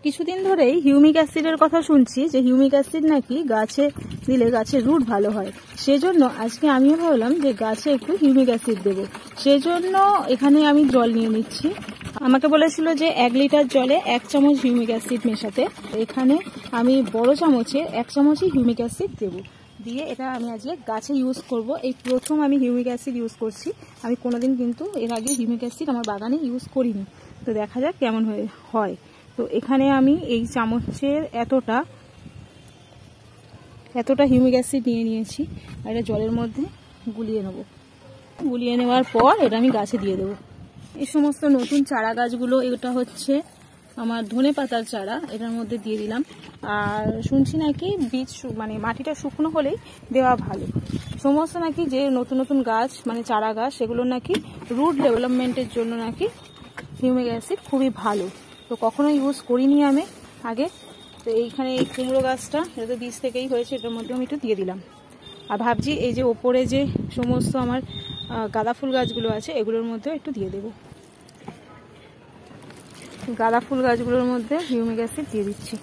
কিছুদিন ধরেই হিউমিক অ্যাসিডের কথা শুনছি যে হিউমিক অ্যাসিড নাকি গাছে দিলে গাছের রুট ভালো হয়। সেজন্য আজকে আমিও ভাবলাম যে গাছে একটু হিউমিক অ্যাসিড দেবো। সেজন্য এখানে আমি জল নিয়ে নিচ্ছি। আমাকে বলেছিল যে 1 লিটার জলে 1 চামচ হিউমিক অ্যাসিড মেশাতে। এখানে আমি বড় চামচে 1 চামচই হিউমিক অ্যাসিড দেবো। দিয়ে এটা আমি আজকে গাছে ইউজ করব। এই প্রথম আমি হিউমিক অ্যাসিড ইউজ করছি। আমি কোনোদিন কিন্তু এর আগে হিউমিক অ্যাসিড আমার বাগানে ইউজ করিনি। তো দেখা যাক কেমন হয়। তো এখানে আমি এই চামচের এতটা হিউমিক অ্যাসিড নিয়ে নিয়েছি আর এটা জলের মধ্যে গুলিয়ে নেব। গুলিয়ে নেওয়ার পর এটা আমি গাছে দিয়ে দেবো। এই সমস্ত নতুন চারা গাছগুলো, এটা হচ্ছে আমার ধনেপাতার চারা, এটার মধ্যে দিয়ে দিলাম। আর শুনছি নাকি বীজ মানে মাটিটা শুকনো হলেই দেওয়া ভালো। সমস্ত নাকি যে নতুন নতুন গাছ মানে চারা গাছ সেগুলোর নাকি রুট ডেভেলপমেন্টের জন্য নাকি হিউমিক অ্যাসিড খুবই ভালো। তো কখনো ইউজ করিনি আমি আগে। তো এইখানে এই কুমড়ো গাছটা এটা তো বীজ থেকেই হয়েছে, এটার মধ্যে আমি একটু দিয়ে দিলাম। আর ভাবছি এই যে ওপরে যে সমস্ত আমার গাঁদা ফুল গাছগুলো আছে এগুলোর মধ্যে একটু দিয়ে দেবো। গাঁদা ফুল গাছগুলোর মধ্যে হিউমিক অ্যাসিড দিয়ে দিচ্ছি।